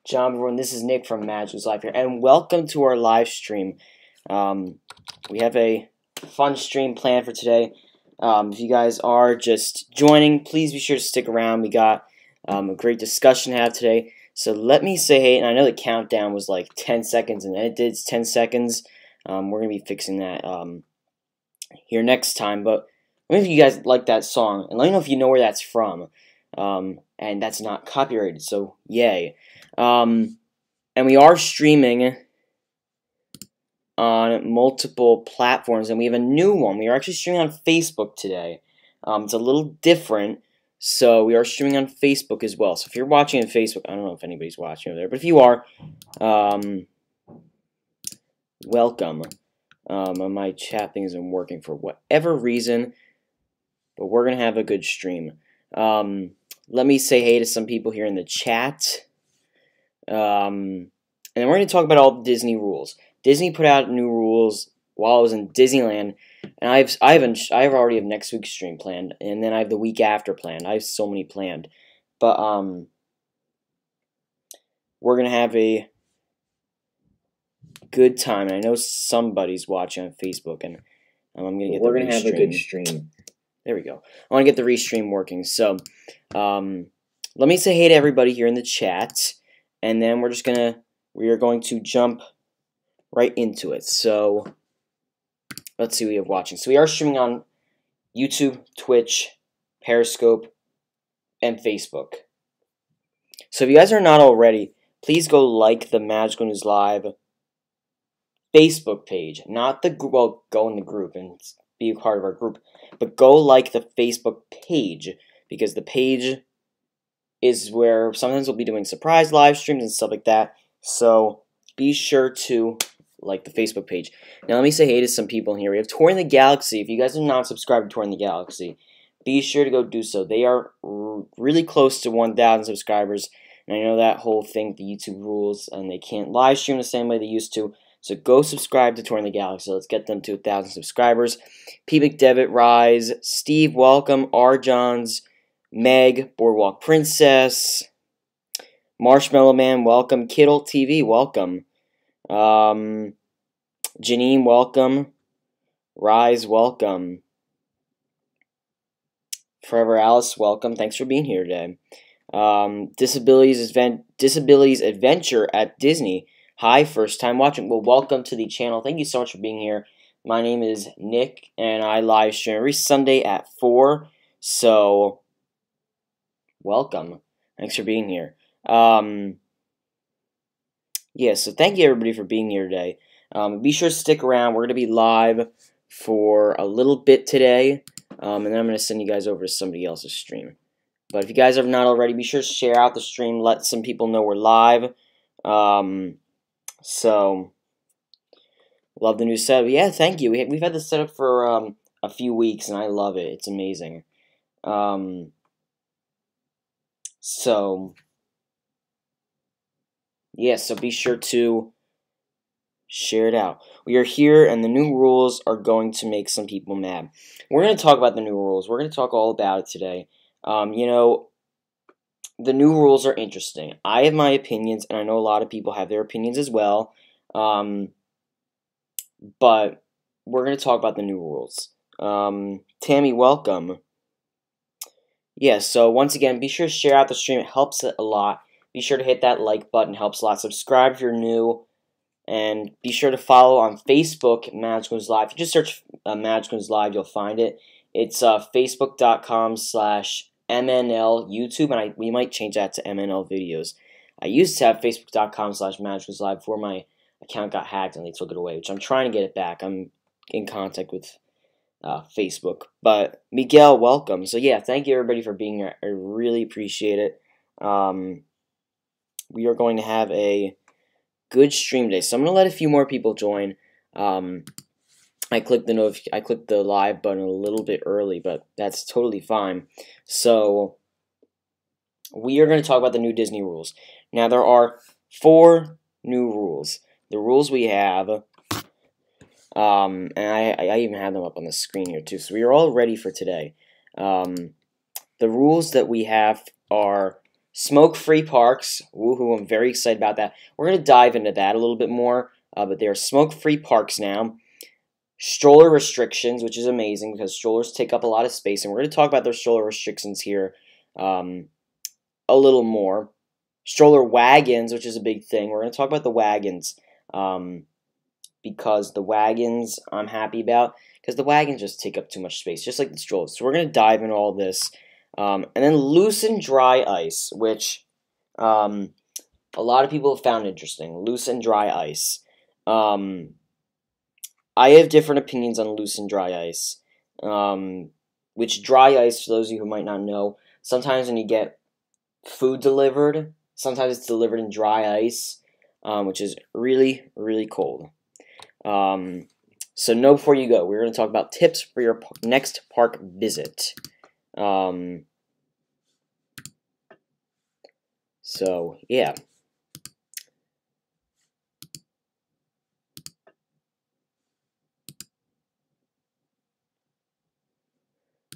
John, everyone, this is Nick from MagicalNewsLIVE here, and welcome to our live stream. We have a fun stream planned for today. If you guys are just joining, please be sure to stick around. We got a great discussion to have today. So let me say hey, and I know the countdown was like 10 seconds, and it did 10 seconds. We're going to be fixing that here next time, but let me know if you guys like that song, and let me know if you know where that's from. And that's not copyrighted, so yay. And we are streaming on multiple platforms, and we have a new one. We are actually streaming on Facebook today. It's a little different, so we are streaming on Facebook as well. So if you're watching on Facebook, I don't know if anybody's watching over there, but if you are, welcome. My chat thing isn't working for whatever reason, but we're going to have a good stream. Let me say hey to some people here in the chat. And then we're going to talk about all the Disney rules. Disney put out new rules while I was in Disneyland, and I already have next week's stream planned, and then I have the week after planned. I have so many planned, but we're gonna have a good time. And I know somebody's watching on Facebook, and I'm gonna get. We're gonna have a good stream. There we go. I want to get the restream working. So, let me say hey to everybody here in the chat, and then we are going to jump right into it. So, let's see what we have watching. So, we are streaming on YouTube, Twitch, Periscope, and Facebook. So, if you guys are not already, please go like the Magical News Live Facebook page. Not the group. Well, go in the group and be a part of our group, but go like the Facebook page, because the page is where sometimes we'll be doing surprise live streams and stuff like that. So be sure to like the Facebook page. Now let me say hey to some people here. We have Touring the Galaxy. If you guys are not subscribed to Touring the Galaxy, be sure to go do so. They are really close to 1,000 subscribers, and I know that whole thing, the YouTube rules, and they can't live stream the same way they used to. So go subscribe to Touring the Galaxy. Let's get them to 1,000 subscribers. P. McDevitt, Rise, Steve, welcome. R. Johns, Meg, Boardwalk Princess, Marshmallow Man, welcome. Kittle TV, welcome. Janine, welcome. Rise, welcome. Forever Alice, welcome. Thanks for being here today. Disabilities Adventure at Disney. Hi, first time watching. Well, welcome to the channel. Thank you so much for being here. My name is Nick, and I live stream every Sunday at 4. So, welcome. Thanks for being here. Yeah, so thank you everybody for being here today. Be sure to stick around. We're going to be live for a little bit today, and then I'm going to send you guys over to somebody else's stream. But if you guys have not already, be sure to share out the stream. Let some people know we're live. So, love the new setup. Yeah, thank you. We've had this setup for a few weeks, and I love it. It's amazing. So, yeah, so be sure to share it out. We are here, and the new rules are going to make some people mad. We're going to talk about the new rules. We're going to talk all about it today. You know, the new rules are interesting. I have my opinions, and I know a lot of people have their opinions as well. But we're going to talk about the new rules. Tammy, welcome. Yeah, so once again, be sure to share out the stream. It helps a lot. Be sure to hit that like button. It helps a lot. Subscribe if you're new. And be sure to follow on Facebook, MagicalNewsLIVE. If you just search MagicalNewsLIVE, you'll find it. It's facebook.com/MNL YouTube, and we might change that to MNL Videos. I used to have facebook.com/MagicalNewsLIVE before my account got hacked and they took it away, which I'm trying to get it back. I'm in contact with Facebook. But Miguel, welcome. So yeah, thank you everybody for being here. I really appreciate it. We are going to have a good stream today, so I'm gonna let a few more people join. I clicked the live button a little bit early, but that's totally fine. So we are going to talk about the new Disney rules. Now there are 4 new rules. The rules we have, and I even have them up on the screen here too. So we are all ready for today. The rules that we have are smoke-free parks. Woohoo! I'm very excited about that. We're going to dive into that a little bit more. But there are smoke-free parks now. Stroller restrictions, which is amazing because strollers take up a lot of space, and we're going to talk about their stroller restrictions here a little more. Stroller wagons, which is a big thing. We're going to talk about the wagons because the wagons I'm happy about because the wagons just take up too much space, just like the strollers. So we're going to dive into all this. And then loose and dry ice, which a lot of people have found interesting. Loose and dry ice. I have different opinions on loose and dry ice. Which dry ice, for those of you who might not know, sometimes when you get food delivered, sometimes it's delivered in dry ice, which is really, really cold. So know before you go, we're going to talk about tips for your next park visit. So, yeah.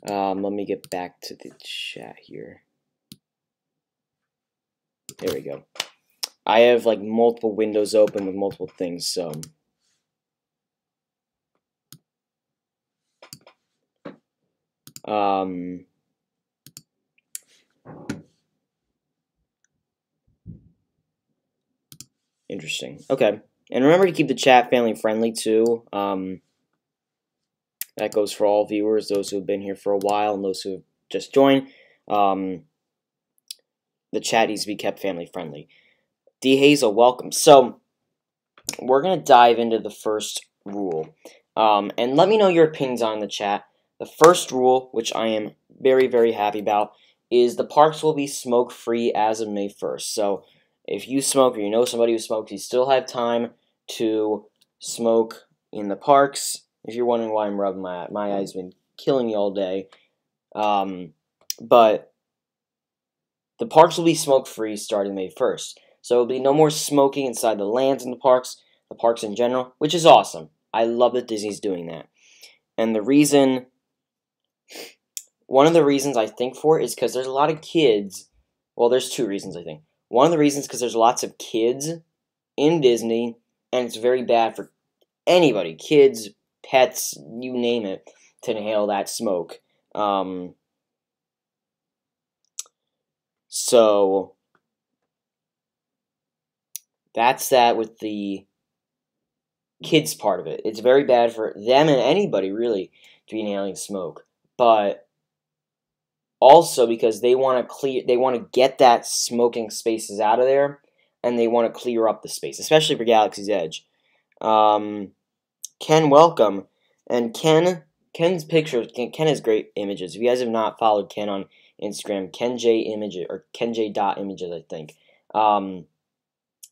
Let me get back to the chat here. There we go. I have like multiple windows open with multiple things, so interesting. Okay. And remember to keep the chat family friendly too. That goes for all viewers, those who have been here for a while and those who have just joined. The chat needs to be kept family friendly. D. Hazel, welcome. So, we're going to dive into the first rule. And let me know your opinions on the chat. The first rule, which I am very, very happy about, is the parks will be smoke-free as of May 1st. So, if you smoke or you know somebody who smokes, you still have time to smoke in the parks. If you're wondering why I'm rubbing my eyes, been killing me all day. But the parks will be smoke-free starting May 1st. So there'll be no more smoking inside the lands in the parks in general, which is awesome. I love that Disney's doing that. And one of the reasons I think for it is because there's a lot of kids. Well, there's 2 reasons I think. One of the reasons is because there's lots of kids in Disney, and it's very bad for anybody, kids, pets, you name it, to inhale that smoke. So that's that with the kids part of it. It's very bad for them and anybody really to be inhaling smoke. But also because they want to get that smoking spaces out of there, and they want to clear up the space, especially for Galaxy's Edge. Ken, welcome. And Ken's pictures, Ken has great images. If you guys have not followed Ken on Instagram, KenJ or KenJ.images, I think.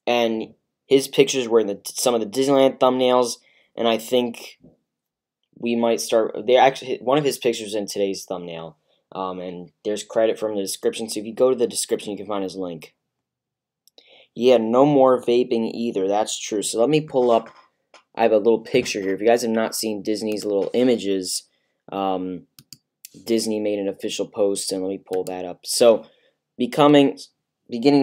And his pictures were in some of the Disneyland thumbnails, and I think we might start. One of his pictures in today's thumbnail, and there's credit from the description. So if you go to the description, you can find his link. Yeah, no more vaping either. That's true. So let me pull up. I have a little picture here. If you guys have not seen Disney's little images, Disney made an official post, and let me pull that up. So, beginning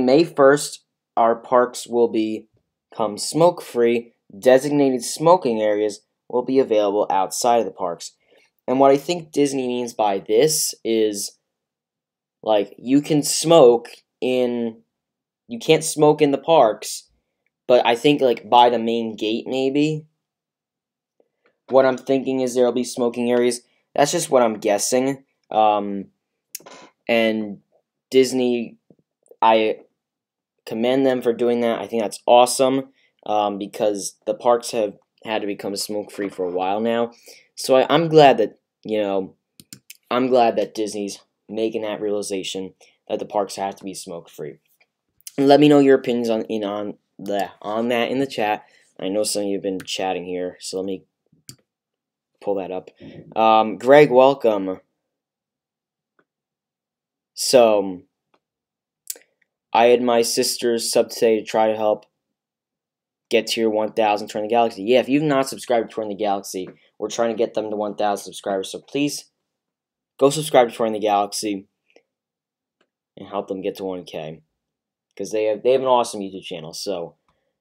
May 1st, our parks will become smoke-free. Designated smoking areas will be available outside of the parks. And what I think Disney means by this is, like, you can't smoke in the parks, but I think like by the main gate maybe. What I'm thinking is there'll be smoking areas. That's just what I'm guessing. And Disney, I commend them for doing that. I think that's awesome because the parks have had to become smoke-free for a while now. So I'm glad that, I'm glad that Disney's making that realization that the parks have to be smoke-free. And let me know your opinions on that in the chat. I know some of you have been chatting here, so let me pull that up. Greg, welcome. So, I had my sister's sub today to try to help get to your 1,000 Touring the Galaxy. Yeah, if you've not subscribed to Touring the Galaxy, we're trying to get them to 1,000 subscribers. So please, go subscribe to Touring the Galaxy and help them get to 1K. Because they have an awesome YouTube channel. So,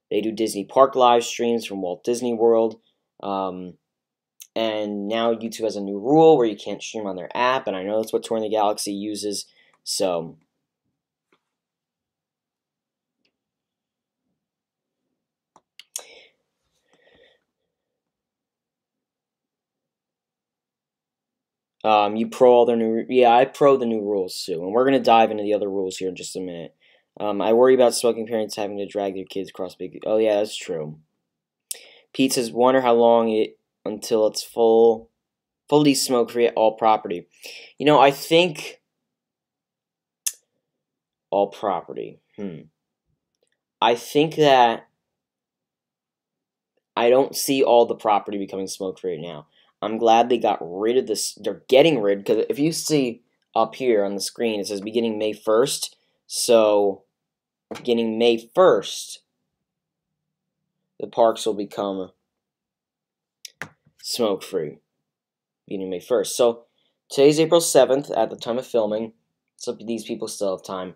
they do Disney Park live streams from Walt Disney World. And now YouTube has a new rule where you can't stream on their app, and I know that's what Touring the Galaxy uses, so you pro all their new, yeah, I pro the new rules too, and we're gonna dive into the other rules here in just a minute. I worry about smoking parents having to drag their kids across big. Oh yeah, that's true. Pete says, wonder how long until it's fully smoke-free at all property. I think all property. I think that I don't see all the property becoming smoke-free now. I'm glad they got rid of this. They're getting rid, because if you see up here on the screen, it says beginning May 1st. So, beginning May 1st, the parks will become smoke-free. Beginning May 1st. So, today's April 7th at the time of filming. So, these people still have time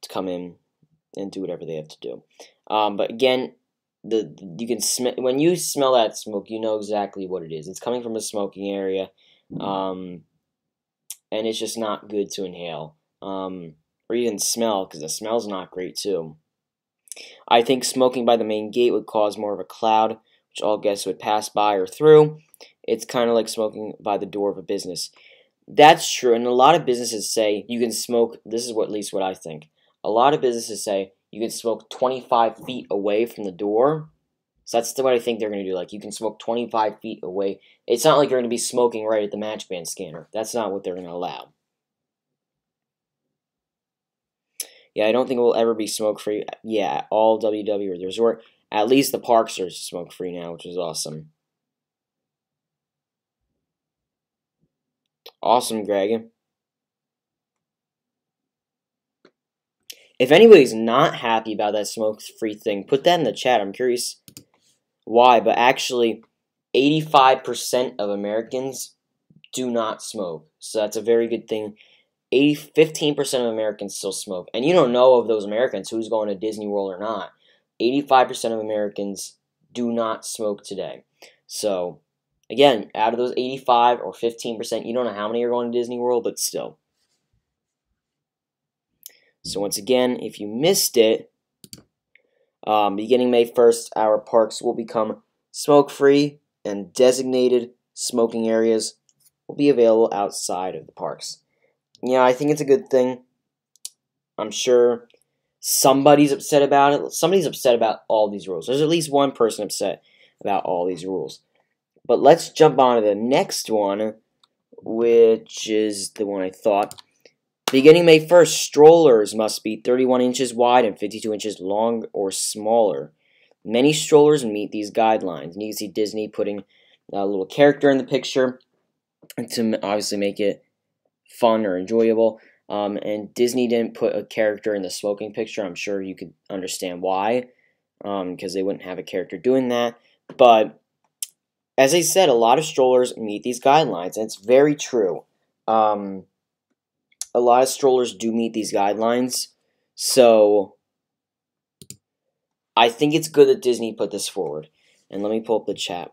to come in and do whatever they have to do. But again, you can smell, when you smell that smoke, you know exactly what it is. It's coming from a smoking area, and it's just not good to inhale, or even smell, because the smell's not great too. I think smoking by the main gate would cause more of a cloud, which all guests would pass by or through. It's kind of like smoking by the door of a business. That's true, and a lot of businesses say you can smoke. This is at least what I think. A lot of businesses say you can smoke 25 feet away from the door. So that's what I think they're going to do. Like, you can smoke 25 feet away. It's not like you're going to be smoking right at the match band scanner. That's not what they're going to allow. Yeah, I don't think it will ever be smoke-free. Yeah, all WW or the resort. At least the parks are smoke-free now, which is awesome. Awesome, Greg. If anybody's not happy about that smoke-free thing, put that in the chat. I'm curious why, but actually 85% of Americans do not smoke. So that's a very good thing. 15% of Americans still smoke. And you don't know of those Americans who's going to Disney World or not. 85% of Americans do not smoke today. So, again, out of those 85 or 15%, you don't know how many are going to Disney World, but still. So once again, if you missed it, beginning May 1st, our parks will become smoke-free, and designated smoking areas will be available outside of the parks. Yeah, I think it's a good thing. I'm sure somebody's upset about it. Somebody's upset about all these rules. There's at least one person upset about all these rules. But let's jump on to the next one, which is the one I thought. Beginning May 1st, strollers must be 31 inches wide and 52 inches long or smaller. Many strollers meet these guidelines. And you can see Disney putting a little character in the picture to obviously make it fun or enjoyable. And Disney didn't put a character in the smoking picture. I'm sure you could understand why, because they wouldn't have a character doing that. But as I said, a lot of strollers meet these guidelines, and it's very true. A lot of strollers do meet these guidelines, so I think it's good that Disney put this forward. And let me pull up the chat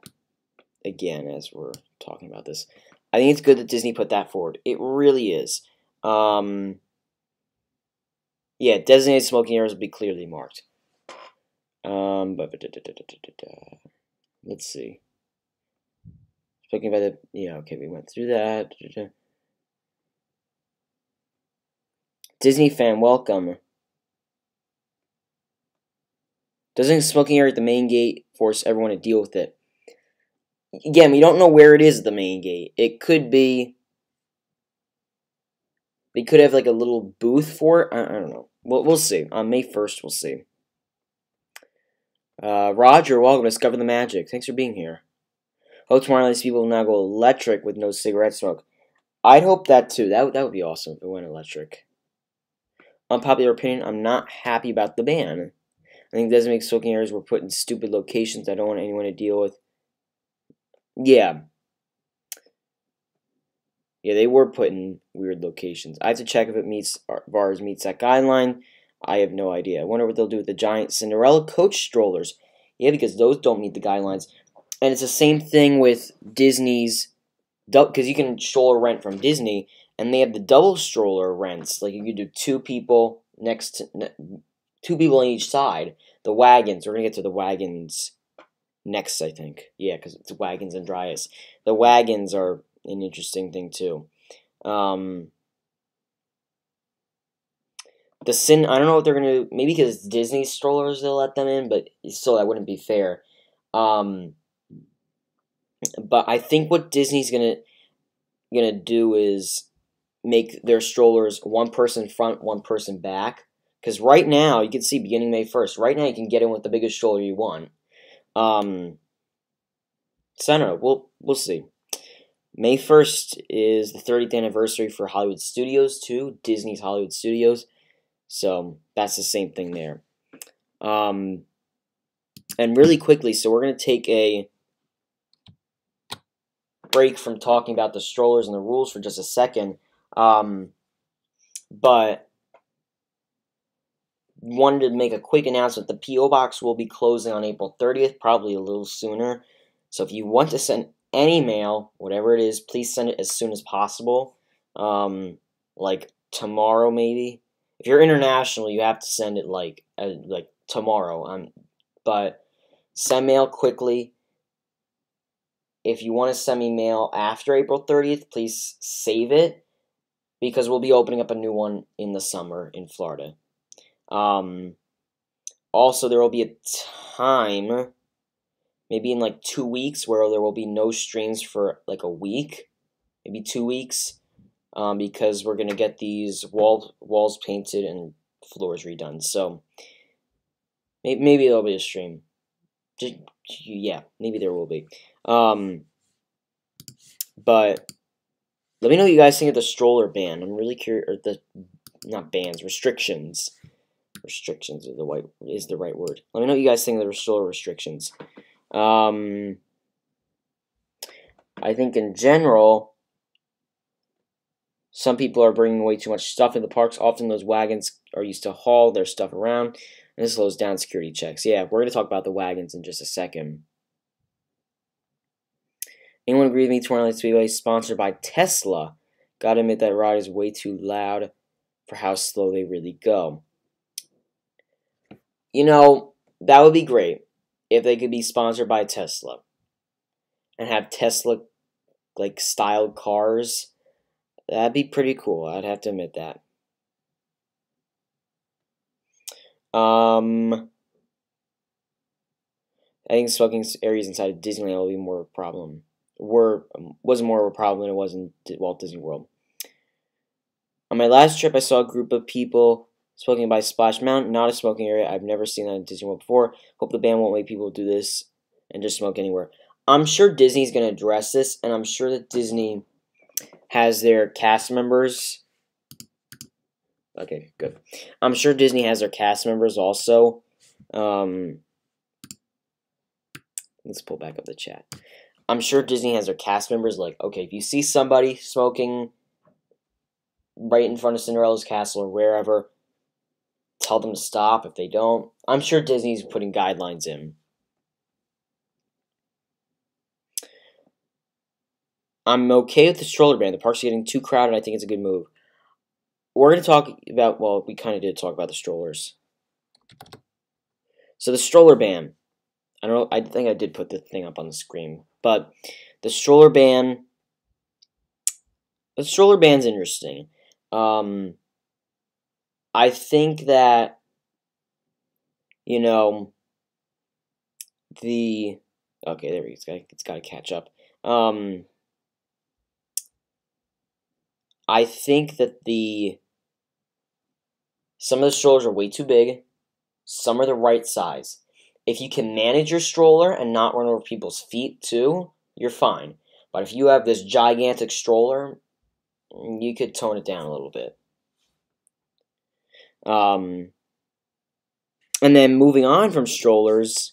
again as we're talking about this. I think it's good that Disney put that forward. It really is. Yeah, designated smoking areas will be clearly marked. Let's see. Speaking about the, yeah, okay, we went through that. Disney fan, welcome. Doesn't smoking area at the main gate force everyone to deal with it? Again, we don't know where it is at the main gate. It could be, they could have like a little booth for it. I don't know. We'll see. On May 1st, we'll see. Roger, welcome. Discover the magic. Thanks for being here. Hope tomorrow these people will now go electric with no cigarette smoke. I'd hope that too. That would be awesome if it went electric. Unpopular opinion, I'm not happy about the ban. I think designated smoking areas were put in stupid locations I don't want anyone to deal with. Yeah. Yeah, they were put in weird locations. I have to check if it meets that guideline. I have no idea. I wonder what they'll do with the giant Cinderella coach strollers. Yeah, because those don't meet the guidelines. And it's the same thing with Disney's, because you can stroller rent from Disney, and they have the double stroller rents. Like you could do two people on each side. The wagons. We're gonna get to the wagons next, I think. Yeah, because it's wagons and dry ice. The wagons are an interesting thing too. I don't know what they're gonna do. Maybe because it's Disney strollers they'll let them in, but still that wouldn't be fair. But I think what Disney's gonna do is make their strollers one person front, one person back. Because right now, you can see beginning May 1st, right now you can get in with the biggest stroller you want. So I don't know, we'll see. May 1st is the 30th anniversary for Hollywood Studios too, Disney's Hollywood Studios. So that's the same thing there. And really quickly, so we're going to take a break from talking about the strollers and the rules for just a second. But wanted to make a quick announcement. The P.O. Box will be closing on April 30th, probably a little sooner. So if you want to send any mail, whatever it is, please send it as soon as possible. Like tomorrow maybe. If you're international, you have to send it like tomorrow. But send mail quickly. If you want to send me mail after April 30th, please save it, because we'll be opening up a new one in the summer in Florida. Also, there will be a time, maybe in like 2 weeks, where there will be no streams for like a week, maybe 2 weeks, because we're going to get these walls painted and floors redone. So, maybe there'll be a stream. Yeah, maybe there will be. But let me know what you guys think of the stroller ban. I'm really curious, or not bans, restrictions. Restrictions is the right word. Let me know what you guys think of the stroller restrictions. I think in general, some people are bringing way too much stuff in the parks. Often those wagons are used to haul their stuff around, and this slows down security checks. Yeah, we're going to talk about the wagons in just a second. Anyone agree with me? Tomorrowland Speedway is sponsored by Tesla. Gotta admit that ride is way too loud for how slow they really go. You know, that would be great if they could be sponsored by Tesla and have Tesla like styled cars. That'd be pretty cool. I'd have to admit that. I think smoking areas inside of Disneyland will be more of a problem. Was more of a problem than it was in Walt Disney World. On my last trip, I saw a group of people smoking by Splash Mountain, not a smoking area. I've never seen that in Disney World before. Hope the ban won't make people do this and just smoke anywhere. I'm sure Disney's going to address this, and I'm sure that Disney has their cast members. Okay, good. I'm sure Disney has their cast members also. Let's pull back up the chat. I'm sure Disney has their cast members like, okay, if you see somebody smoking right in front of Cinderella's castle or wherever, tell them to stop. If they don't, I'm sure Disney's putting guidelines in. I'm okay with the stroller ban. The parks are getting too crowded. I think it's a good move. We're going to talk about, well, we kind of did talk about the strollers. So the stroller ban. I don't know. I think I did put the thing up on the screen, but the stroller ban. The stroller ban's interesting. I think that, you know, okay, there we go. It's got to catch up. I think that some of the strollers are way too big. Some are the right size. If you can manage your stroller and not run over people's feet too, you're fine. But if you have this gigantic stroller, you could tone it down a little bit. And then moving on from strollers,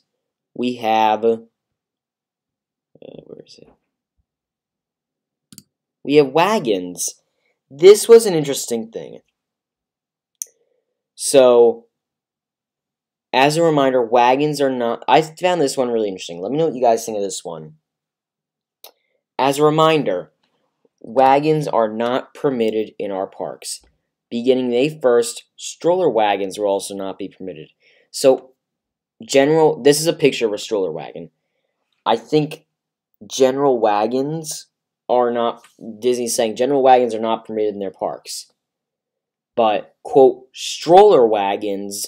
we have where is it? We have wagons. This was an interesting thing. So, as a reminder, wagons are not... I found this one really interesting. Let me know what you guys think of this one. As a reminder, wagons are not permitted in our parks. Beginning May 1st, stroller wagons will also not be permitted. So, this is a picture of a stroller wagon. I think general wagons are not... Disney's saying general wagons are not permitted in their parks. But, quote, stroller wagons,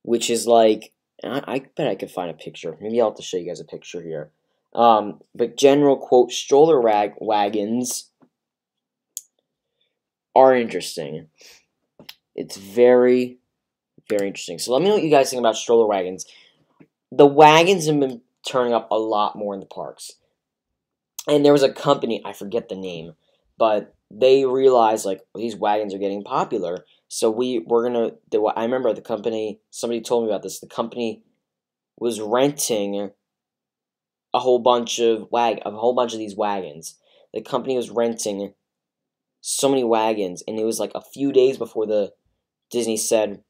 which is like... I bet I could find a picture. Maybe I'll have to show you guys a picture here. But general, quote, stroller wagons are interesting. It's very, very interesting. So let me know what you guys think about stroller wagons. The wagons have been turning up a lot more in the parks. And there was a company, I forget the name, but they realized, like, these wagons are getting popular. So I remember the company, somebody told me about this, the company was renting a whole bunch of these wagons. The company was renting so many wagons, and it was like a few days before Disney said,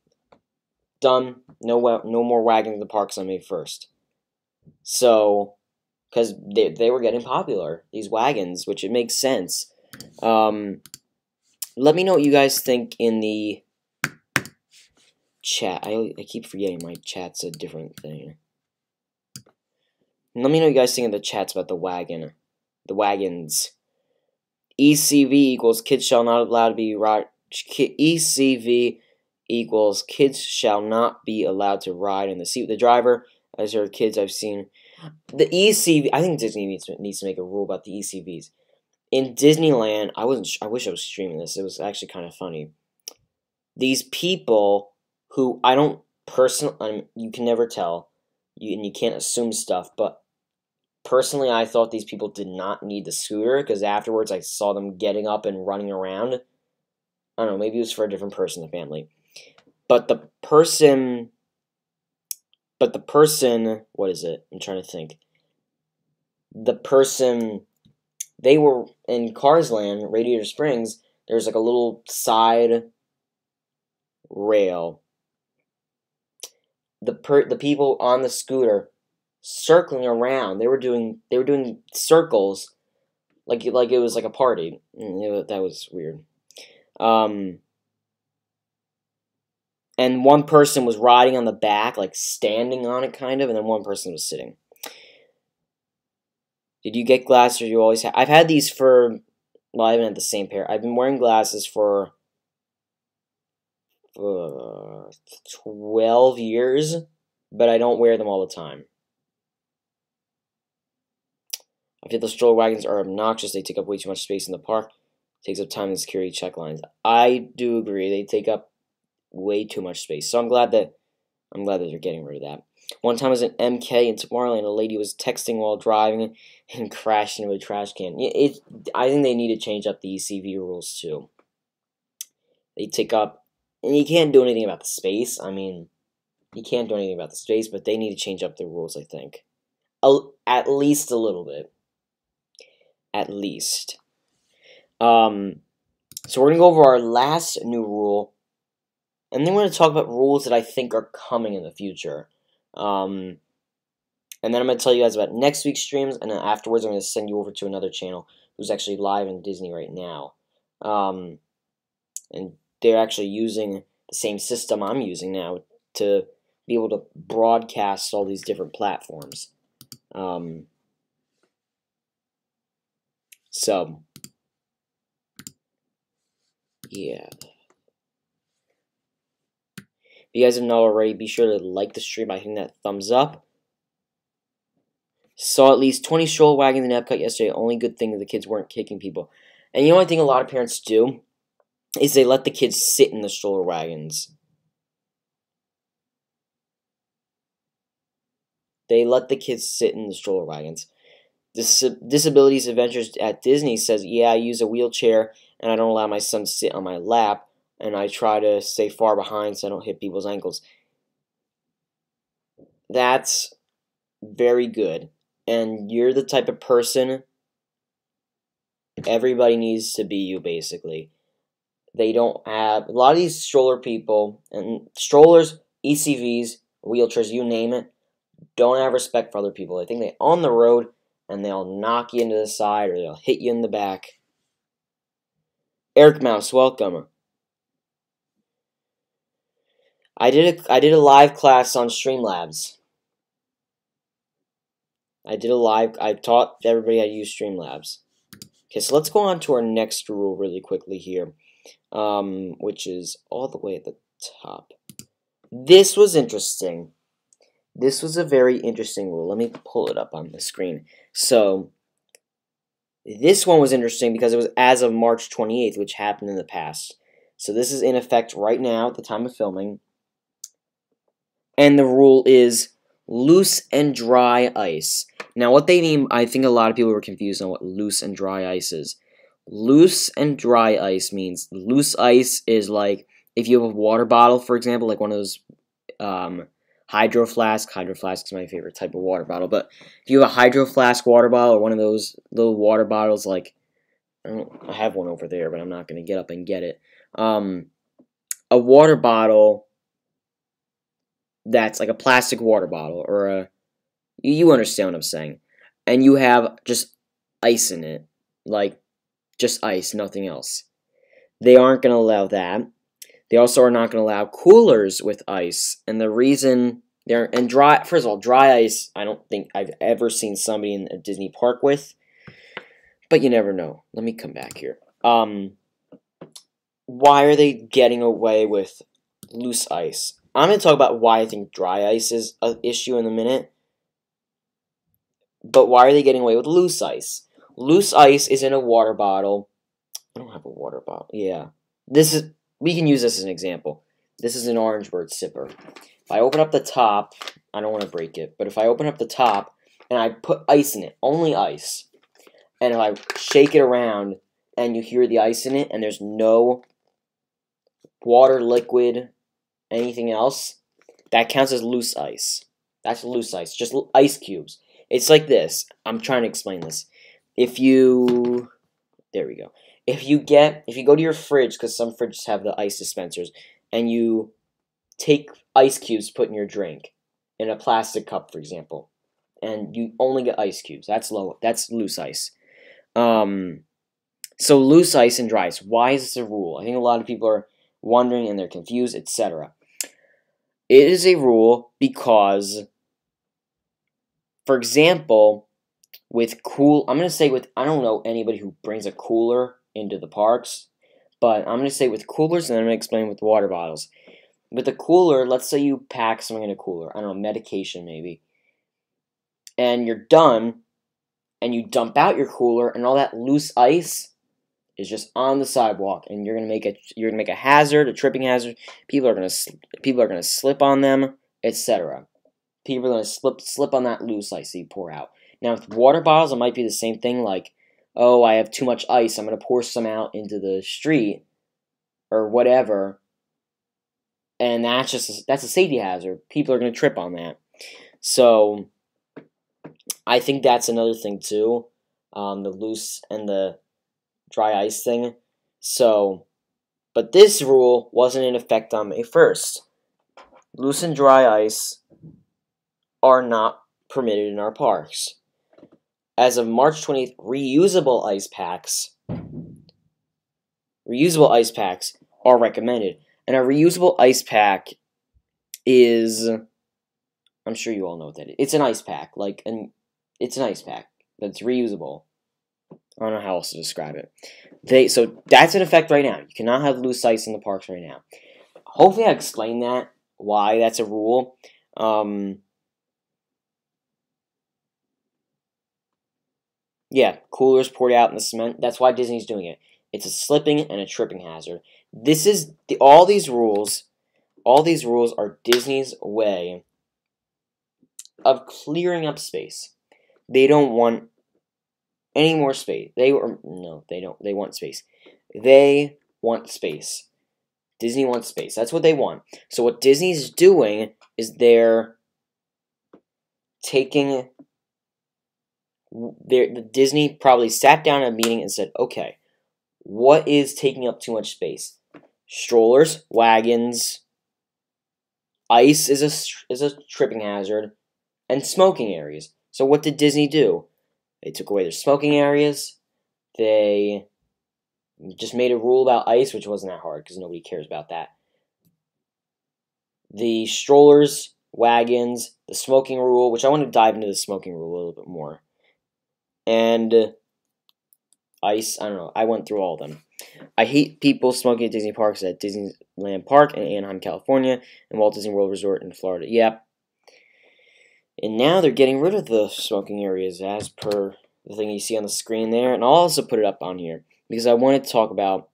done, no more wagons in the parks on May 1st. So, because they were getting popular, these wagons, which it makes sense. Let me know what you guys think in the chat. I keep forgetting my chat's a different thing. Let me know what you guys think in the chats about the wagons. ECV equals kids shall not allowed to be ride. ECV equals kids shall not be allowed to ride in the seat with the driver. As there are kids I've seen. The ECV, I think Disney needs to make a rule about the ECVs. In Disneyland, I wish I was streaming this. It was actually kind of funny. These people who I don't personally, you can never tell, and you can't assume stuff, but personally, I thought these people did not need the scooter, because afterwards I saw them getting up and running around. I don't know, maybe it was for a different person in the family. But the person, what is it? I'm trying to think. The person, they were in Cars Land, Radiator Springs, there's like a little side rail. The people on the scooter circling around, they were doing circles like it was like a party. That was weird. And one person was riding on the back, like standing on it kind of, and then one person was sitting. Did you get glasses or you always have? I've had these for, well, I haven't had the same pair. I've been wearing glasses for 12 years, but I don't wear them all the time. I feel the stroller wagons are obnoxious. They take up way too much space in the park. It takes up time in security check lines. I do agree. They take up way too much space. So I'm glad that they're getting rid of that. One time I was in MK in Tomorrowland, a lady was texting while driving and crashed into a trash can. I think they need to change up the ECV rules too. They take up, and you can't do anything about the space. I mean, you can't do anything about the space, but they need to change up the rules, I think. At least a little bit. At least. So we're going to go over our last new rule. And then we're going to talk about rules that I think are coming in the future. And then I'm going to tell you guys about next week's streams. And then afterwards I'm going to send you over to another channel who's actually live in Disney right now. And they're actually using the same system I'm using now to be able to broadcast all these different platforms. So, yeah. If you guys have not already, be sure to like the stream by hitting that thumbs up. Saw at least 20 stroller wagons in Epcot yesterday. Only good thing is the kids weren't kicking people. And you know what I think a lot of parents do? Is they let the kids sit in the stroller wagons. They let the kids sit in the stroller wagons. Disabilities Adventures at Disney says, yeah, I use a wheelchair and I don't allow my son to sit on my lap, and I try to stay far behind so I don't hit people's ankles. That's very good. And you're the type of person, everybody needs to be you, basically. They don't have, a lot of these stroller people, and strollers, ECVs, wheelchairs, you name it, don't have respect for other people. They think they're on the road, and they'll knock you into the side, or they'll hit you in the back. Eric Mouse, welcome. I did a live class on Streamlabs. I taught everybody how to use Streamlabs. Okay, so let's go on to our next rule really quickly here, which is all the way at the top. This was interesting. This was a very interesting rule. Let me pull it up on the screen. So, this one was interesting because it was as of March 28th, which happened in the past. So this is in effect right now at the time of filming. And the rule is loose and dry ice. Now what they mean, I think a lot of people were confused on what loose and dry ice is. Loose and dry ice means loose ice is like if you have a water bottle, for example, like one of those Hydro Flask is my favorite type of water bottle, but if you have a Hydro Flask water bottle or one of those little water bottles, like, I have one over there, but I'm not going to get up and get it. A water bottle that's like a plastic water bottle, or you understand what I'm saying, and you have just ice in it, like, just ice, nothing else. They aren't going to allow that. They also are not going to allow coolers with ice, and the reason first of all, dry ice, I don't think I've ever seen somebody in a Disney park with, but you never know. Let me come back here. Why are they getting away with loose ice? I'm going to talk about why I think dry ice is an issue in a minute, but why are they getting away with loose ice? Loose ice is in a water bottle. I don't have a water bottle. Yeah. We can use this as an example. This is an Orange Bird sipper. If I open up the top, I don't want to break it, but if I open up the top and I put ice in it, only ice, and if I shake it around and you hear the ice in it and there's no water, liquid, anything else, that counts as loose ice. That's loose ice, just ice cubes. It's like this. I'm trying to explain this. There we go. If you go to your fridge, because some fridges have the ice dispensers, and you take ice cubes to put in your drink, in a plastic cup, for example, and you only get ice cubes, that's loose ice. So loose ice and dry ice. Why is this a rule? I think a lot of people are wondering and they're confused, etc. It is a rule because, for example, I don't know anybody who brings a cooler into the parks, but I'm going to say with coolers, and then I'm going to explain with water bottles. With a cooler, let's say you pack something in a cooler, I don't know, medication maybe, and you're done, and you dump out your cooler, and all that loose ice is just on the sidewalk, and you're gonna make a hazard, a tripping hazard. People are gonna slip on them, etc. People are gonna slip on that loose ice that you pour out. Now with water bottles, it might be the same thing. Like, oh, I have too much ice, I'm gonna pour some out into the street or whatever, and that's a safety hazard. People are gonna trip on that. So I think that's another thing too, the loose and the dry ice thing. So, but this rule wasn't in effect on May 1st. Loose and dry ice are not permitted in our parks. As of March 20th, reusable ice packs are recommended. And a reusable ice pack is I'm sure you all know what that is. It's an ice pack, it's an ice pack that's reusable. I don't know how else to describe it. So that's in effect right now. You cannot have loose ice in the parks right now. Hopefully I explained that, why that's a rule. Yeah, coolers poured out in the cement. That's why Disney's doing it. It's a slipping and a tripping hazard. This is all these rules are Disney's way of clearing up space. They don't want any more space. They don't. They want space. They want space. Disney wants space. That's what they want. So what Disney's doing is they're taking Disney probably sat down at a meeting and said, okay, what is taking up too much space? Strollers, wagons, ice is a tripping hazard, and smoking areas. So what did Disney do? They took away their smoking areas. They just made a rule about ice, which wasn't that hard because nobody cares about that. The strollers, wagons, the smoking rule, which I want to dive into the smoking rule a little bit more. And ice, I don't know. I went through all of them. I hate people smoking at Disney parks at Disneyland Park in Anaheim, California, and Walt Disney World Resort in Florida. Yep. And now they're getting rid of the smoking areas as per the thing you see on the screen there. And I'll also put it up on here because I wanted to talk about,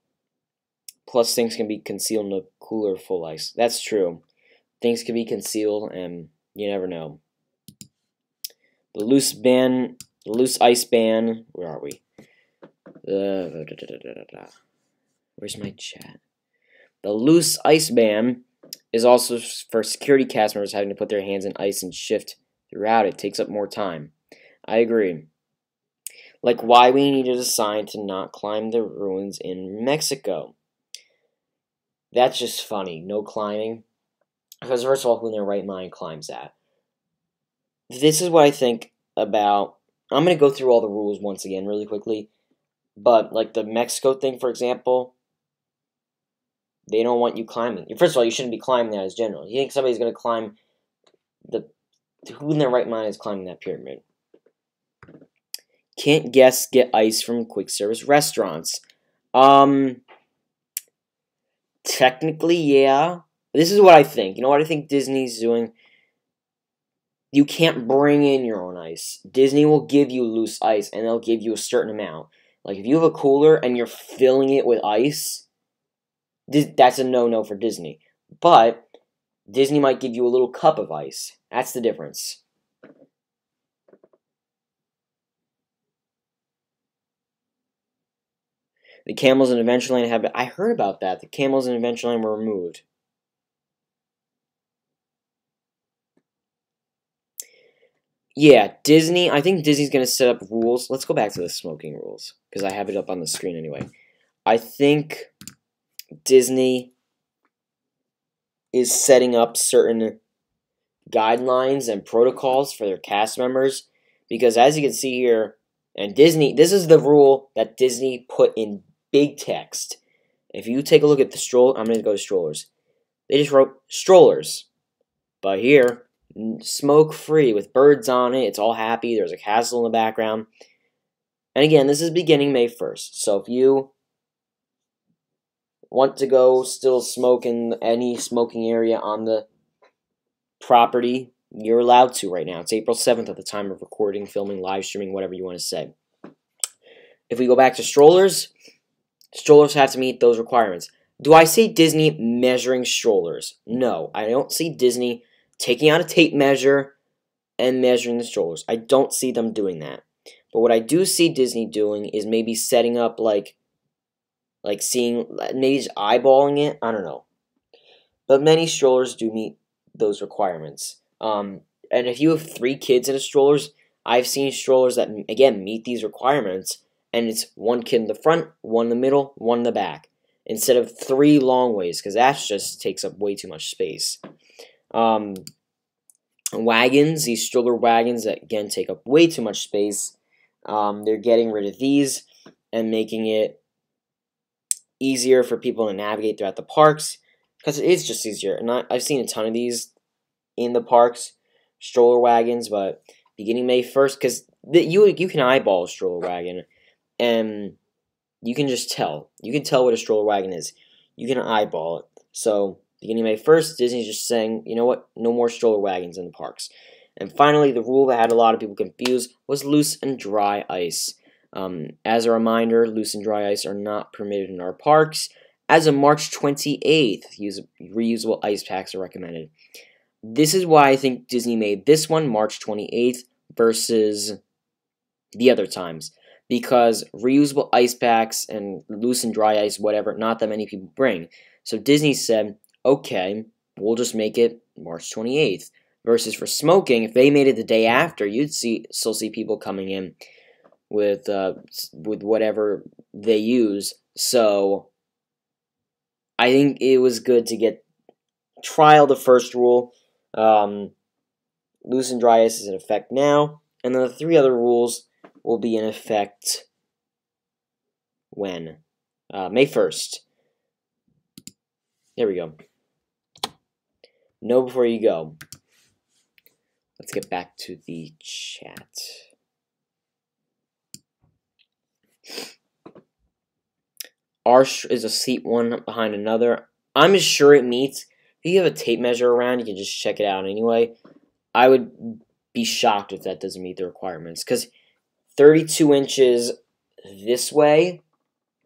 plus things can be concealed in a cooler full ice. That's true. Things can be concealed and you never know. The loose ice ban, where are we? Where's my chat? The loose ice ban is also for security cast members having to put their hands in ice and shift throughout. It takes up more time. I agree. Like why we needed a sign to not climb the ruins in Mexico. That's just funny. No climbing. Because first of all, who in their right mind climbs that? This is what I think about. I'm going to go through all the rules once again really quickly. But like the Mexico thing, for example, they don't want you climbing. First of all, you shouldn't be climbing that as general. You think somebody's going to climb who in their right mind is climbing that pyramid? Can't guests get ice from quick service restaurants? Technically, yeah. This is what I think. You know what I think Disney's doing? You can't bring in your own ice. Disney will give you loose ice, and they'll give you a certain amount. Like, if you have a cooler and you're filling it with ice, that's a no-no for Disney. But Disney might give you a little cup of ice. That's the difference. The camels in Adventureland have been... I heard about that. The camels in Adventureland were removed. Yeah, Disney, I think Disney's going to set up rules. Let's go back to the smoking rules, because I have it up on the screen anyway. I think Disney is setting up certain guidelines and protocols for their cast members, because as you can see here, and Disney, this is the rule that Disney put in big text. If you take a look at the stroller, I'm going to go to strollers. They just wrote strollers, but here, smoke-free with birds on it. It's all happy. There's a castle in the background. And again, this is beginning May 1st. So if you want to go still smoke in any smoking area on the property, you're allowed to right now. It's April 7th at the time of recording, filming, live streaming, whatever you want to say. If we go back to strollers, strollers have to meet those requirements. Do I see Disney measuring strollers? No, I don't see Disney taking out a tape measure and measuring the strollers. I don't see them doing that. But what I do see Disney doing is maybe setting up like seeing, maybe just eyeballing it. I don't know. But many strollers do meet those requirements. And if you have 3 kids in a strollers, I've seen strollers that, again, meet these requirements. And it's 1 kid in the front, 1 in the middle, 1 in the back. Instead of 3 long ways, because that just takes up way too much space. Wagons, these stroller wagons that again take up way too much space. They're getting rid of these and making it easier for people to navigate throughout the parks, because it is just easier. And I've seen a ton of these in the parks. stroller wagons, but beginning May 1st, because you can eyeball a stroller wagon, and you can just tell. You can tell what a stroller wagon is. You can eyeball it. So, beginning May 1st, Disney's just saying, you know what, no more stroller wagons in the parks. And finally, the rule that had a lot of people confused was loose and dry ice. As a reminder, loose and dry ice are not permitted in our parks. As of March 28th, reusable ice packs are recommended. This is why I think Disney made this one March 28th versus the other times. Because reusable ice packs and loose and dry ice, whatever, not that many people bring. So Disney said, okay, we'll just make it March 28th. Versus for smoking, if they made it the day after, you'd still see people coming in with whatever they use. So I think it was good to trial the first rule. Loose and dry ice is in effect now, and then the 3 other rules will be in effect when? May 1st. There we go. Know before you go. Let's get back to the chat. Ours is a seat one behind another. I'm sure it meets. If you have a tape measure around, you can just check it out anyway. I would be shocked if that doesn't meet the requirements. Because 32 inches this way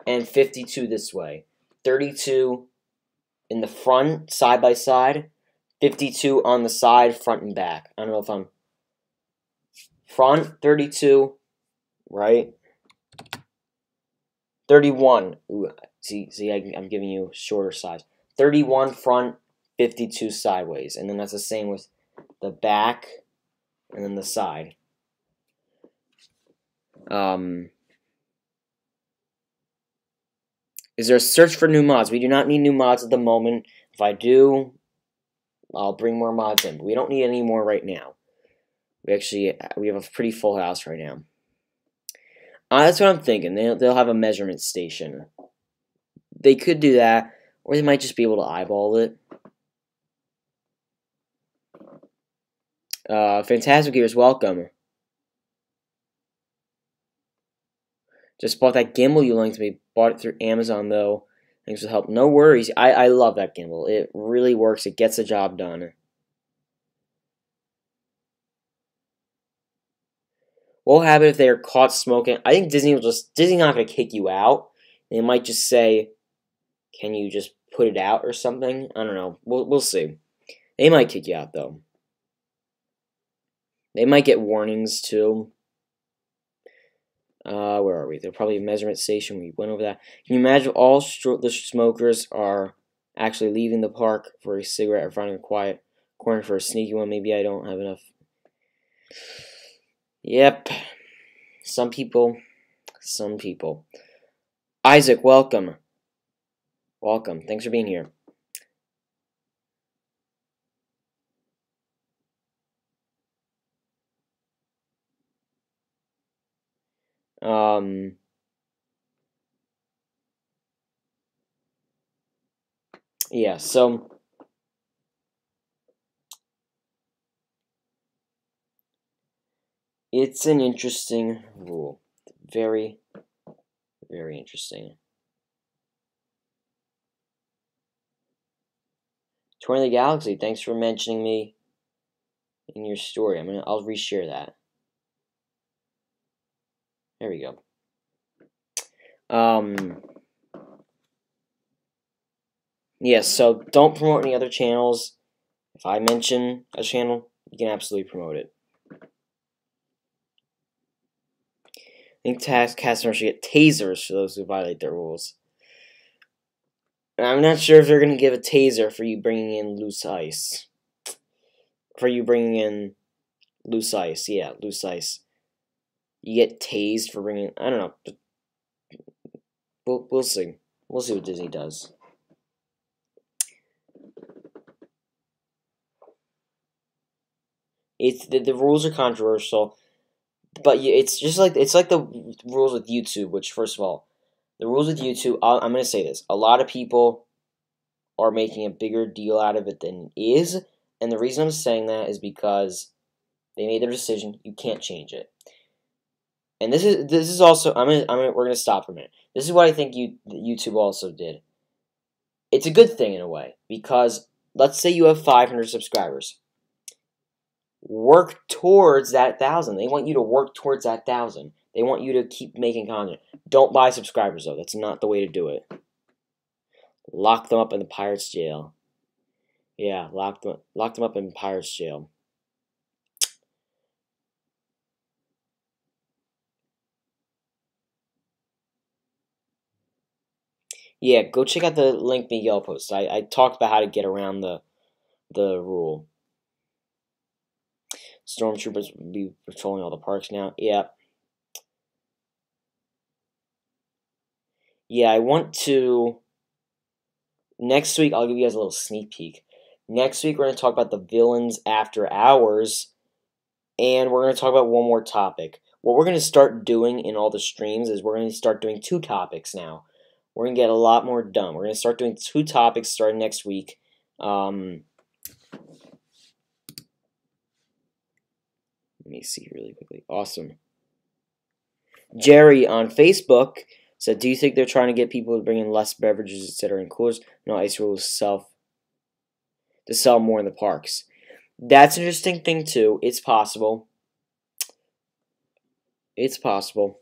and 52 this way. 32 in the front, side by side. 52 on the side, front and back. I don't know if I'm... Front, 32, right? 31. Ooh, see, I'm giving you shorter size. 31 front, 52 sideways. And then that's the same with the back and then the side. Is there a search for new mods? We do not need new mods at the moment. If I do, I'll bring more mods in. But we don't need any more right now. We have a pretty full house right now. That's what I'm thinking. They'll have a measurement station. They could do that, or they might just be able to eyeball it. Fantastic Gears, welcome. Just bought that gimbal you linked to me. Bought it through Amazon, though. Thanks for the help. No worries. I love that gimbal. It really works. It gets the job done. What will happen if they are caught smoking? I think Disney's not going to kick you out. They might just say, can you just put it out or something? I don't know. We'll see. They might kick you out, though. They might get warnings, too. Where are we? There's probably a measurement station. We went over that. Can you imagine if all the smokers are actually leaving the park for a cigarette or finding a quiet corner for a sneaky one? Maybe I don't have enough. Yep. Some people. Isaac, welcome. Welcome. Thanks for being here. Yeah, so it's an interesting rule. Very, very interesting. Tour of the Galaxy, thanks for mentioning me in your story. I'll reshare that. There we go. Yeah, so don't promote any other channels. If I mention a channel, you can absolutely promote it. I think customers should get tasers for those who violate their rules. And I'm not sure if they're going to give a taser for you bringing in loose ice. Yeah, loose ice. You get tased for bringing... I don't know. We'll see. We'll see what Disney does. The rules are controversial, but it's like the rules with YouTube. Which, first of all, the rules with YouTube, I'm going to say this: a lot of people are making a bigger deal out of it than it is, and the reason I'm saying that is because They made their decision. You can't change it. And this is also we're gonna stop for a minute. This is what I think YouTube also did. It's a good thing in a way, because let's say you have 500 subscribers. Work towards that 1,000. They want you to work towards that 1,000. They want you to keep making content. Don't buy subscribers though. That's not the way to do it. Lock them up in the pirate's jail. Yeah, lock them up in pirate's jail. Yeah, go check out the link Miguel posted. I talked about how to get around the rule. Stormtroopers will be patrolling all the parks now. Yeah. Yeah, I want to... Next week, I'll give you guys a little sneak peek. Next week, we're going to talk about the villains after hours. And we're going to talk about one more topic. What we're going to start doing in all the streams is we're going to start doing 2 topics now. We're going to get a lot more done. We're going to start doing 2 topics starting next week. Let me see really quickly. Awesome. Jerry on Facebook said, do you think they're trying to get people to bring in less beverages, etc. in coolers? No, ice rules to sell more in the parks. That's an interesting thing too. It's possible. It's possible.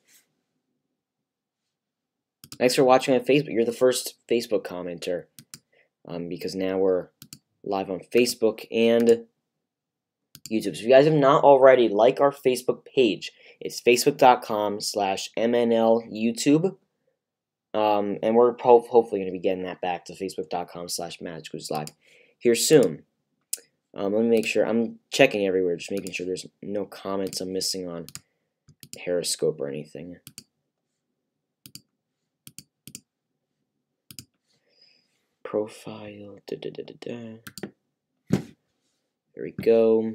Thanks for watching on Facebook. You're the first Facebook commenter. Because now we're live on Facebook and YouTube. So if you guys have not already, like our Facebook page. It's facebook.com/MNLYouTube. And we're hopefully going to be getting that back to facebook.com/MagicalNewsLIVE here soon. Let me make sure. I'm checking everywhere, just making sure there's no comments I'm missing on Periscope or anything. Profile. There we go.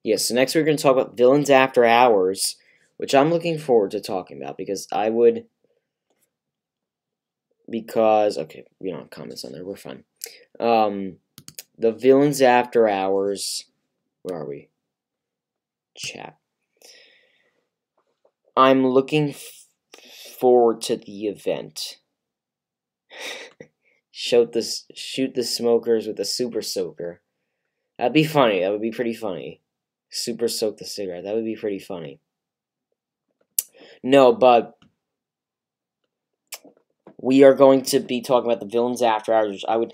Yes, so next we're going to talk about Villains After Hours, which I'm looking forward to talking about because okay, we don't have comments on there. We're fine. The Villains After Hours. Where are we? Chat. I'm looking forward to the event. Shoot the smokers with a super soaker. That'd be funny. That would be pretty funny. Super soak the cigarette. That would be pretty funny. No, but we are going to be talking about the Villains After Hours, which I would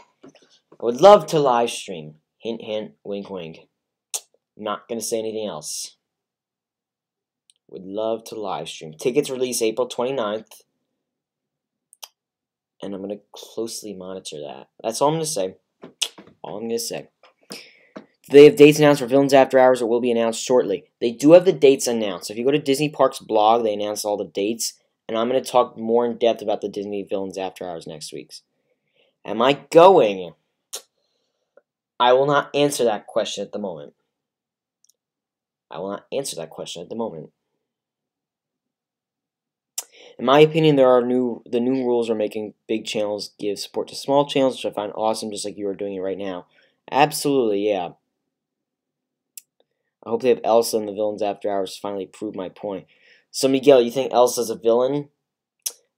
love to live stream. Hint, hint, wink, wink. Not gonna say anything else. Would love to live stream. Tickets release April 29th. And I'm going to closely monitor that. That's all I'm going to say. All I'm going to say. They have dates announced for Villains After Hours. It will be announced shortly. They do have the dates announced. If you go to Disney Parks blog, they announce all the dates. And I'm going to talk more in depth about the Disney Villains After Hours next week. Am I going? I will not answer that question at the moment. I will not answer that question at the moment. In my opinion, the new rules are making big channels give support to small channels, which I find awesome, just like you are doing it right now. Absolutely, yeah. I hope they have Elsa in the Villains After Hours to finally prove my point. So, Miguel, you think Elsa's a villain?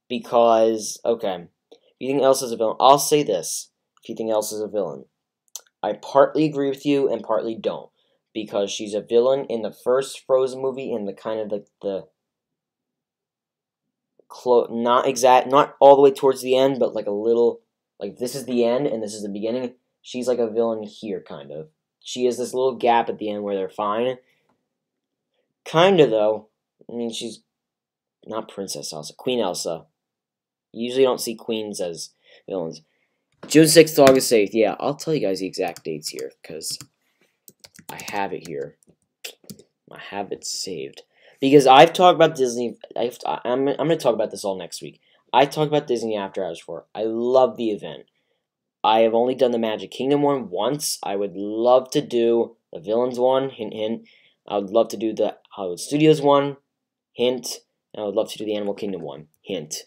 Because, okay, if you think Elsa's a villain, I'll say this. If you think Elsa's a villain, I partly agree with you and partly don't. Because she's a villain in the first Frozen movie and the kind of like the... not all the way towards the end, but like a little, like this is the end and this is the beginning. She's like a villain here, kind of. She has this little gap at the end where they're fine. Kinda, though. I mean, she's not Princess Elsa, Queen Elsa. You usually don't see queens as villains. June 6th to August 8th. Yeah, I'll tell you guys the exact dates here, because I have it here. I have it saved. Because I've talked about Disney, I'm going to talk about this all next week. I talked about Disney After Hours before. I love the event. I have only done the Magic Kingdom one once. I would love to do the Villains one, hint, hint. I would love to do the Hollywood Studios one, hint. And I would love to do the Animal Kingdom one, hint.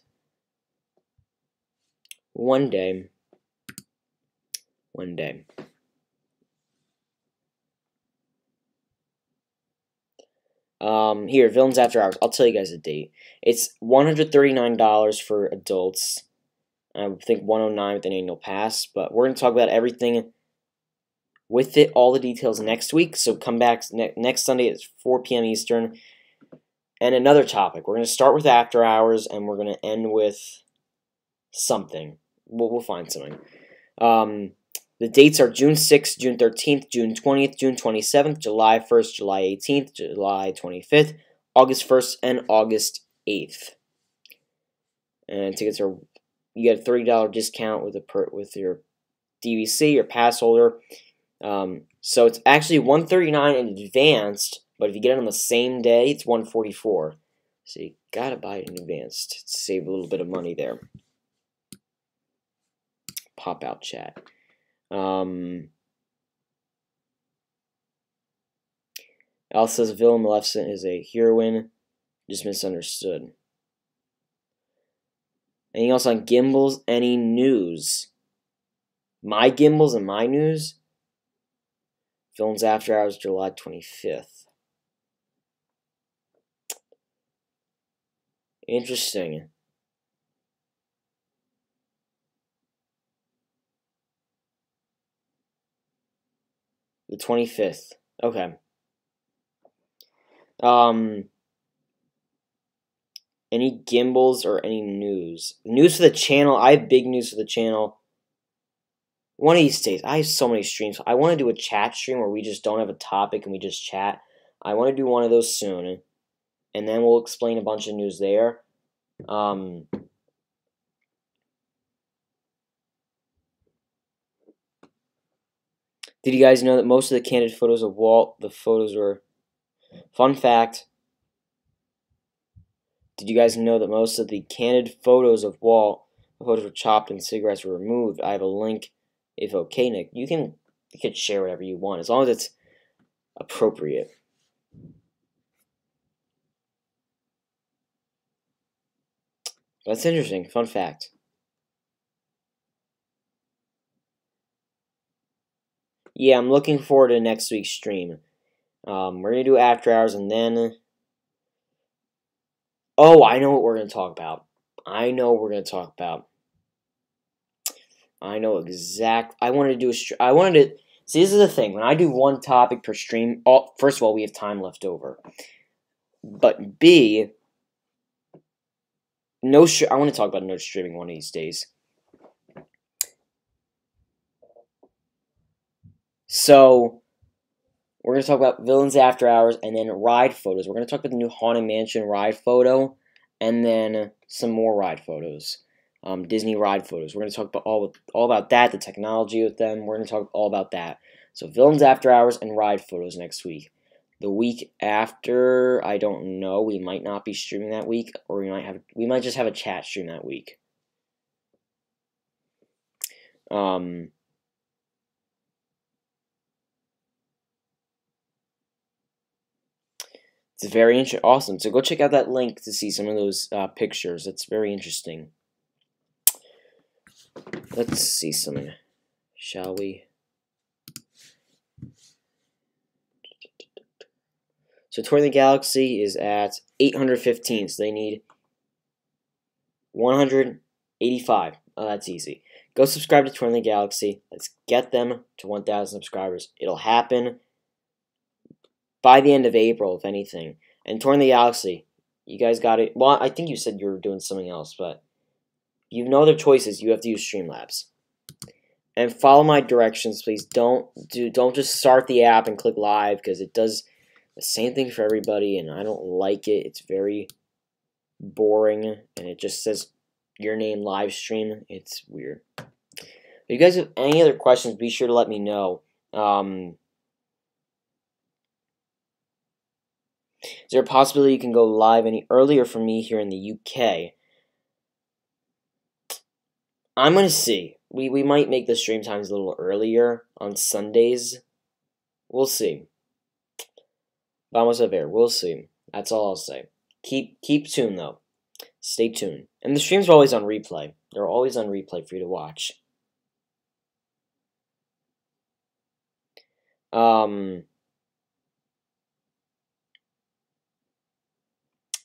One day. Here, Villains After Hours. I'll tell you guys the date. It's $139 for adults. I think $109 with an annual pass. But we're going to talk about everything with it, all the details next week. So come back next Sunday at 4 p.m. Eastern. And another topic. We're going to start with After Hours, and we're going to end with something. We'll find something. The dates are June 6th, June 13th, June 20th, June 27th, July 1st, July 18th, July 25th, August 1st, and August 8th. And tickets are, you get a $30 discount with your DVC, your pass holder. So it's actually $139 in advance, but if you get it on the same day, it's $144. So you gotta buy it in advance to save a little bit of money there. Pop out chat. Al says Villain Maleficent is a heroine, just misunderstood. Anything else on gimbals? Any news? My gimbals and my news? Villains After Hours, July 25th. Interesting. The 25th. Okay. Any gimbals or any news? News for the channel. I have big news for the channel. One of these days. I have so many streams. I want to do a chat stream where we just don't have a topic and we just chat. I want to do one of those soon. And then we'll explain a bunch of news there. Did you guys know that most of the candid photos of Walt, the photos were... Fun fact. Did you guys know that most of the candid photos of Walt, the photos were chopped and cigarettes were removed? I have a link. If okay, Nick, you can share whatever you want, as long as it's appropriate. That's interesting. Fun fact. Yeah, I'm looking forward to next week's stream. We're going to do After Hours, and then... Oh, I know what we're going to talk about. I know what we're going to talk about. I know exact... I wanted to do a stream... I wanted to... See, this is the thing. When I do one topic per stream... first of all, we have time left over. But B... I want to talk about no streaming one of these days. So... We're going to talk about Villains After Hours and then ride photos. We're going to talk about the new Haunted Mansion ride photo and then some more ride photos. Disney ride photos. We're going to talk about all about that, the technology with them. We're going to talk all about that. So Villains After Hours and ride photos next week. The week after, I don't know. We might not be streaming that week, or we might just have a chat stream that week. It's very awesome. So go check out that link to see some of those pictures. It's very interesting. Let's see something, shall we? So Tour of the Galaxy is at 815, so they need 185. Oh, that's easy. Go subscribe to Tour of the Galaxy. Let's get them to 1,000 subscribers. It'll happen by the end of April, if anything. And Tour of the Galaxy, you guys got it. Well, I think you said you were doing something else, but you have no other choices. You have to use Streamlabs. And follow my directions, please. Don't just start the app and click live, because it does the same thing for everybody, and I don't like it. It's very boring, and it just says your name live stream. It's weird. If you guys have any other questions, be sure to let me know. Is there a possibility you can go live any earlier for me here in the UK? I'm going to see. We might make the stream times a little earlier on Sundays. We'll see. Vamos a ver. We'll see. That's all I'll say. Keep tuned, though. Stay tuned. And the streams are always on replay. They're always on replay for you to watch.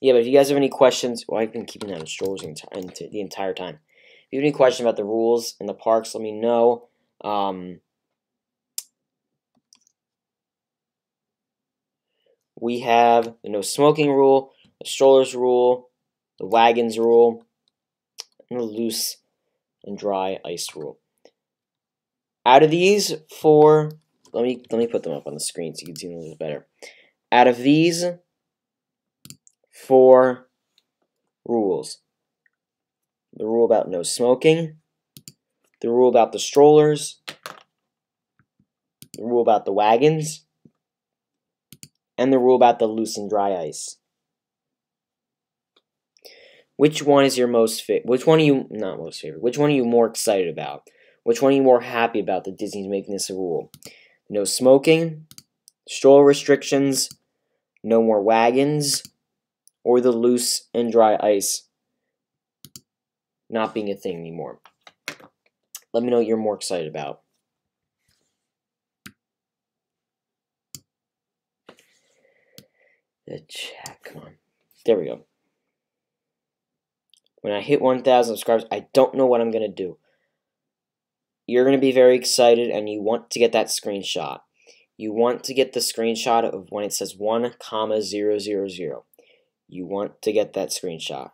Yeah, but if you guys have any questions, well, I've been keeping that in Strollers the entire time. If you have any questions about the rules in the parks, let me know. We have the no smoking rule, the strollers rule, the wagons rule, and the loose and dry ice rule. Out of these 4, let me put them up on the screen so you can see them a little better. Out of these 4 rules, the rule about no smoking, the rule about the strollers, the rule about the wagons, and the rule about the loose and dry ice. Which one is your most favorite? Which one are you not most favorite? Which one are you more excited about? Which one are you more happy about that Disney's making this a rule? No smoking, stroller restrictions, no more wagons, or the loose and dry ice not being a thing anymore? Let me know what you're more excited about. The chat, come on. There we go. When I hit 1,000 subscribers, I don't know what I'm going to do. You're going to be very excited, and you want to get that screenshot. You want to get the screenshot of when it says 1,000. You want to get that screenshot.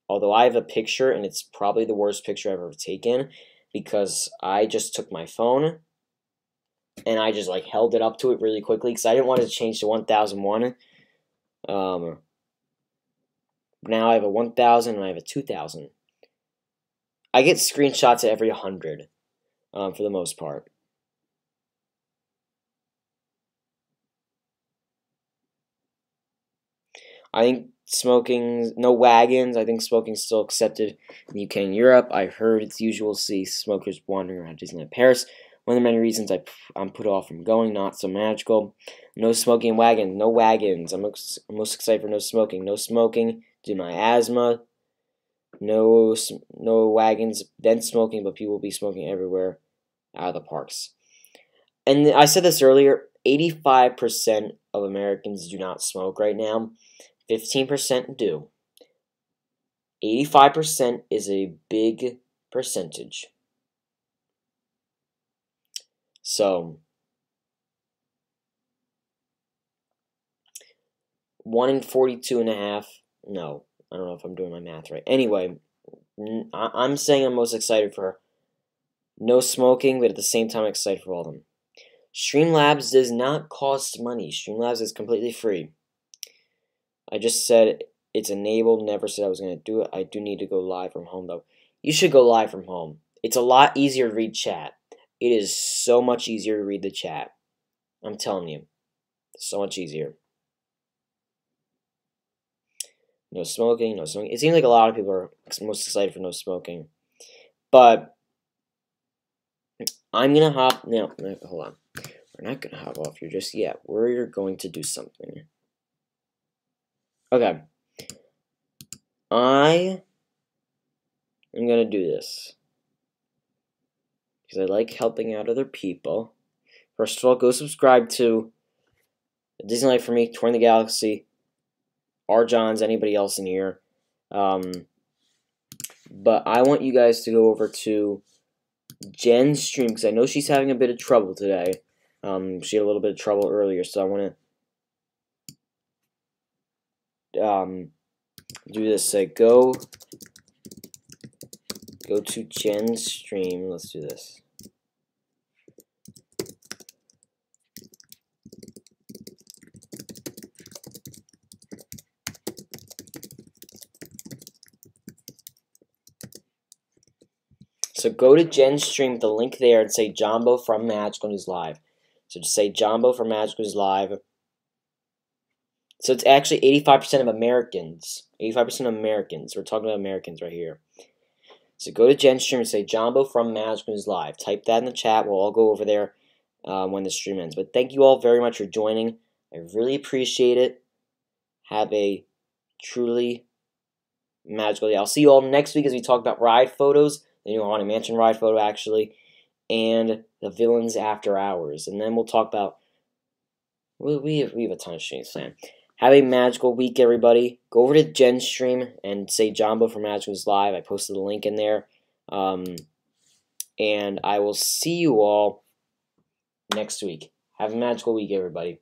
Although I have a picture, and it's probably the worst picture I've ever taken, because I just took my phone, and I just like held it up to it really quickly, because I didn't want it to change to 1,001. Now I have a 1,000 and I have a 2,000. I get screenshots at every 100, for the most part. I think smoking, no wagons. I think smoking's still accepted in the UK and Europe. I heard it's usual to see smokers wandering around Disneyland Paris. One of the many reasons I'm put off from going, not so magical. No smoking in wagons. No wagons. I'm most excited for no smoking. No smoking due to my asthma. No wagons, then smoking, but people will be smoking everywhere out of the parks. And I said this earlier, 85% of Americans do not smoke right now. 15% do. 85% is a big percentage. So, 1 in 42.5, no, I don't know if I'm doing my math right. Anyway, I'm saying I'm most excited for no smoking, but at the same time I'm excited for all of them. Streamlabs does not cost money. Streamlabs is completely free. I just said it's enabled, never said I was going to do it. I do need to go live from home, though. You should go live from home. It's a lot easier to read chat. It is so much easier to read the chat. I'm telling you. So much easier. No smoking, no smoking. It seems like a lot of people are most excited for no smoking. But I'm going to hop... No, hold on. We're not going to hop off here just yet. We're going to do something. Okay. I am going to do this. Because I like helping out other people. First of all, go subscribe to Disney Life for Me, Touring the Galaxy, R. Johns, anybody else in here. But I want you guys to go over to Jen's stream, because I know she's having a bit of trouble today. She had a little bit of trouble earlier, so I want to do this. Say go to Jen's stream. Let's do this. So go to Jen's stream, the link there, and say Jumbo from MagicalNewsLIVE. So just say Jumbo from MagicalNewsLIVE. So it's actually 85% of Americans. 85% of Americans. We're talking about Americans right here. So go to Jen's stream and say Jumbo from MagicalNewsLIVE. Type that in the chat. We'll all go over there when the stream ends. But thank you all very much for joining. I really appreciate it. Have a truly magical day. I'll see you all next week as we talk about ride photos. The new Haunted Mansion ride photo, actually. And the Villains After Hours. And then we'll talk about... We have a ton of streams planned. Have a magical week, everybody. Go over to Jen's stream and say Jumbo from MagicalNewsLIVE. I posted the link in there. And I will see you all next week. Have a magical week, everybody.